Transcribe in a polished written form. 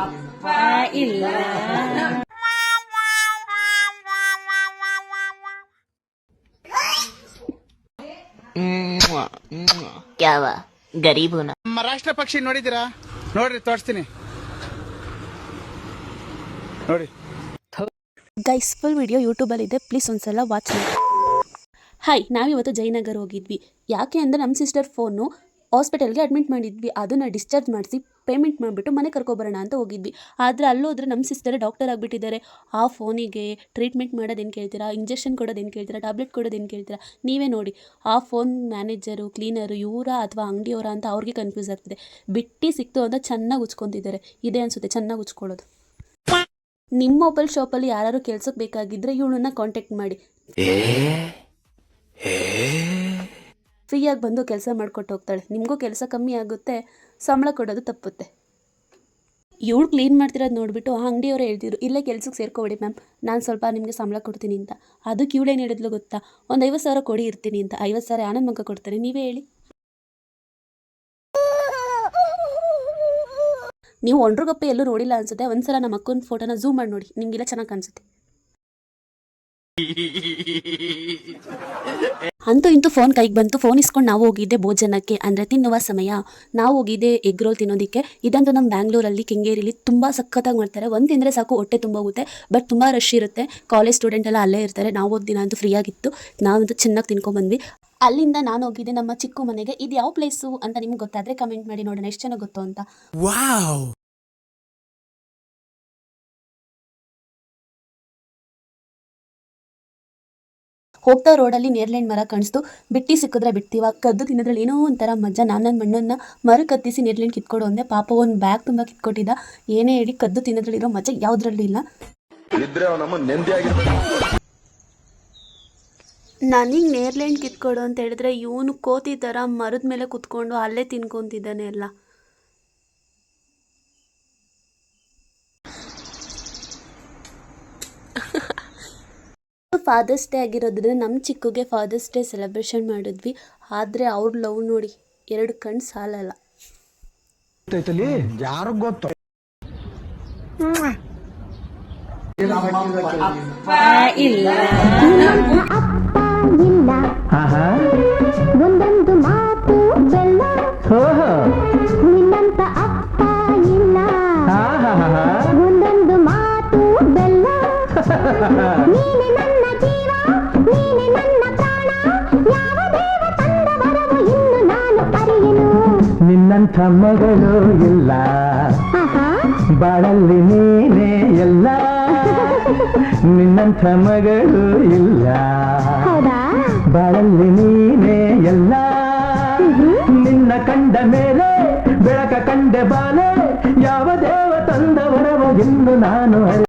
ಅಪ್ಪ ಇಲ್ಲ. ಕ್ಯಾವ ಗರೀಬುನ. ನಮ್ಮ ರಾಷ್ಟ್ರ ಪಕ್ಷಿ ನೋಡಿದ್ದೀರಾ? ನೋಡ್ರಿ, ತೋರಿಸ್ತೀನಿ ನೋಡಿ. ಗೈಸ್, ಫುಲ್ ವಿಡಿಯೋ ಯೂಟ್ಯೂಬಲ್ಲಿದೆ, ಪ್ಲೀಸ್ ಒಂದ್ಸಲ ವಾಚ್ ಮಾಡಿ. ಹಾಯ್, ನಾವಿವತ್ತು ಜಯನಗರ್ ಹೋಗಿದ್ವಿ. ಯಾಕೆ ಅಂದರೆ ನಮ್ಮ ಸಿಸ್ಟರ್ ಫೋನು ಹಾಸ್ಪಿಟಲ್ಗೆ ಅಡ್ಮಿಟ್ ಮಾಡಿದ್ವಿ. ಅದನ್ನು ಡಿಸ್ಚಾರ್ಜ್ ಮಾಡಿಸಿ ಪೇಮೆಂಟ್ ಮಾಡಿಬಿಟ್ಟು ಮನೆ ಕರ್ಕೊಬರೋಣ ಅಂತ ಹೋಗಿದ್ವಿ. ಆದರೆ ಅಲ್ಲೋದ್ರೆ ನಮ್ಮ ಸಿಸ್ಟರ್ ಡಾಕ್ಟರ್ ಆಗಿಬಿಟ್ಟಿದ್ದಾರೆ. ಆ ಫೋನಿಗೆ ಟ್ರೀಟ್ಮೆಂಟ್ ಮಾಡೋದೇನು ಕೇಳ್ತೀರಾ, ಇಂಜೆಕ್ಷನ್ ಕೊಡೋದೇನು ಕೇಳ್ತೀರಾ, ಟ್ಯಾಬ್ಲೆಟ್ ಕೊಡೋದೇನು ಕೇಳ್ತೀರಾ, ನೀವೇ ನೋಡಿ. ಆ ಫೋನ್ ಮ್ಯಾನೇಜರು, ಕ್ಲೀನರು ಇವರ ಅಥವಾ ಅಂಗಡಿಯವರ ಅಂತ ಅವ್ರಿಗೆ ಕನ್ಫ್ಯೂಸ್ ಆಗ್ತಿದೆ. ಬಿಟ್ಟು ಸಿಕ್ತು ಅಂತ ಚೆನ್ನಾಗಿ ಉಚ್ಕೊತಿದ್ದಾರೆ. ಇದೆ ಅನಿಸುತ್ತೆ ಚೆನ್ನಾಗಿ ಉಚ್ಕೊಳ್ಳೋದು. ನಿಮ್ಮ ಮೊಬೈಲ್ ಶಾಪಲ್ಲಿ ಯಾರು ಕೆಲ್ಸಕ್ಕೆ ಬೇಕಾಗಿದ್ದರೆ ಇವಳನ್ನ ಕಾಂಟ್ಯಾಕ್ಟ್ ಮಾಡಿ. ಫ್ರೀಯಾಗಿ ಬಂದು ಕೆಲಸ ಮಾಡಿಕೊಟ್ಟು ಹೋಗ್ತಾಳೆ. ನಿಮಗೂ ಕೆಲಸ ಕಮ್ಮಿ ಆಗುತ್ತೆ, ಸಂಬಳ ಕೊಡೋದು ತಪ್ಪುತ್ತೆ. ಇವಳು ಕ್ಲೀನ್ ಮಾಡ್ತಿರೋದು ನೋಡಿಬಿಟ್ಟು ಆ ಅಂಗಡಿಯವರು ಹೇಳ್ತಿದ್ರು, ಇಲ್ಲೇ ಕೆಲ್ಸಕ್ಕೆ ಸೇರ್ಕೊಬಿಡಿ ಮ್ಯಾಮ್, ನಾನು ಸ್ವಲ್ಪ ನಿಮಗೆ ಸಂಬಳ ಕೊಡ್ತೀನಿ ಅಂತ. ಅದಕ್ಕೆ ಇವಳೇನು ಹೇಳಿದ್ಲು ಗೊತ್ತಾ, ಒಂದು 50,000 ಕೊಡಿ ಇರ್ತೀನಿ ಅಂತ. 50,000 ಆನಂದ್ ಮಗ ಕೊಡ್ತಾರೆ, ನೀವೇ ಹೇಳಿ. ನೀವು ಒಂಡ್ರಗಪ್ಪೆ ಎಲ್ಲೂ ನೋಡಿಲ್ಲ ಅನ್ಸುತ್ತೆ. ಒಂದ್ಸಲ ನಮ್ಮ ಅಕ್ಕನ ಫೋಟೋನ ಝೂಮ್ ಮಾಡಿ ನೋಡಿ, ನಿಮಗೆಲ್ಲ ಚೆನ್ನಾಗಿ ಕಾಣಿಸುತ್ತೆ. ಅಂತೂ ಇಂತೂ ಫೋನ್ ಕೈಗೆ ಬಂತು. ಫೋನ್ ಇಸ್ಕೊಂಡು ನಾವು ಹೋಗಿದ್ದೆ ಭೋಜನಕ್ಕೆ, ಅಂದರೆ ತಿನ್ನುವ ಸಮಯ. ನಾವು ಹೋಗಿದ್ದೆ ಎಗ್ ರೋಲ್ ತಿನ್ನೋದಕ್ಕೆ. ಇದಂತೂ ನಮ್ಮ ಬ್ಯಾಂಗ್ಳೂರಲ್ಲಿ ಕೆಂಗೇರಿಲಿ ತುಂಬ ಸಖತ್ತಾಗಿ ಮಾಡ್ತಾರೆ. ಒಂದು ತಿಂದರೆ ಸಾಕು, ಹೊಟ್ಟೆ ತುಂಬ ಹೋಗುತ್ತೆ. ಬಟ್ ತುಂಬ ರಶ್ ಇರುತ್ತೆ. ಕಾಲೇಜ್ ಸ್ಟೂಡೆಂಟ್ ಎಲ್ಲ ಅಲ್ಲೇ ಇರ್ತಾರೆ. ನಾವು ಹೋದ ದಿನ ಅಂತೂ ಫ್ರೀ ಆಗಿತ್ತು. ನಾವಂತೂ ಚೆನ್ನಾಗಿ ತಿನ್ಕೊಂಡ್ಬಂದ್ವಿ. ಅಲ್ಲಿಂದ ನಾನು ಹೋಗಿದ್ದೆ ನಮ್ಮ ಚಿಕ್ಕು ಮನೆಗೆ. ಇದು ಯಾವ ಪ್ಲೇಸು ಅಂತ ನಿಮ್ಗೆ ಗೊತ್ತಾದರೆ ಕಮೆಂಟ್ ಮಾಡಿ ನೋಡೋಣ ಎಷ್ಟು ಚೆನ್ನಾಗಿ ಗೊತ್ತು ಅಂತ. ಹೋಗ್ತಾ ರೋಡಲ್ಲಿ ನೇರ್ಲೆಂಡ್ ಮರ ಕಾಣಿಸ್ತು. ಬಿಟ್ಟು ಸಿಕ್ಕಿದ್ರೆ ಬಿಡ್ತೀವ, ಕದ್ದು ತಿನ್ನೋದ್ರಲ್ಲಿ ಏನೋ ಒಂಥರ ಮಜಾ. ನನ್ನ ಮಣ್ಣನ್ನು ಮರ ಕತ್ತಿಸಿ ನೇರ್ಲೆಂಡ್ ಕಿತ್ಕೊಡು ಅಂದೆ. ಪಾಪ ಒಂದು ಬ್ಯಾಗ್ ತುಂಬ ಕಿತ್ಕೊಟ್ಟಿದ್ದ. ಏನೇ ಹೇಳಿ ಕದ್ದು ತಿನ್ನೋದ್ರಲ್ಲಿರೋ ಮಜಾ ಯಾವುದ್ರಲ್ಲಿ ಇಲ್ಲ. ನನಗೆ ನೇರ್ಲೆಂಡ್ ಕಿತ್ಕೊಡು ಅಂತ ಹೇಳಿದ್ರೆ ಇವನು ಕೋತಿ ಥರ ಮರದ ಮೇಲೆ ಕುತ್ಕೊಂಡು ಅಲ್ಲೇ ತಿನ್ಕೊತಿದ್ದಾನೆ ಎಲ್ಲ. ಫಾದರ್ಸ್ ಡೇ ಆಗಿರೋದ್ರಿಂದ ನಮ್ಮ ಚಿಕ್ಕುಗೆ ಫಾದರ್ಸ್ ಡೇ ಸೆಲೆಬ್ರೇಷನ್ ಮಾಡಿದ್ವಿ. ಆದರೆ ಅವ್ರ ಲವ್ ನೋಡಿ, 2 ಕಣ್ಣು ಸಾಲಲ್ಲ. ಯಾರು ಗೊತ್ತು ಅಪ್ಪ ಇಲ್ಲ. ಒಂದೊಂದು ಮಾತು ಬೆಲ್ಲ, ನಿನ್ನಂತ ಅಪ್ಪ ಇಲ್ಲ. ಒಂದೊಂದು ಮಾತು ಬೆಲ್ಲ, ನೀನೆ ನನ್ನ ಜೀವ, ನೀನೆ ನನ್ನ ಪ್ರಾಣ. ಯಾವ ದೇವ ತಂದ ವರವು ಇನ್ನು ನಾನು ಅರಿಯೆನು. ನಿನ್ನಂಥ ಮಗಳು ಇಲ್ಲ, ಬಾಳಲ್ಲಿ ನೀನೇ ಎಲ್ಲ. ನಿನ್ನಂಥ ಮಗಳು ಇಲ್ಲ, ಬಾಳಲ್ಲಿ ನೀನೇ ಎಲ್ಲ. ನಿನ್ನ ಕಂಡ ಮೇಲೆ ಬೆಳಕ ಕಂಡೆ ಬಾಲೆ, ಯಾವ ದೇವ ತಂದ ವರವ ಇನ್ನು ನಾನು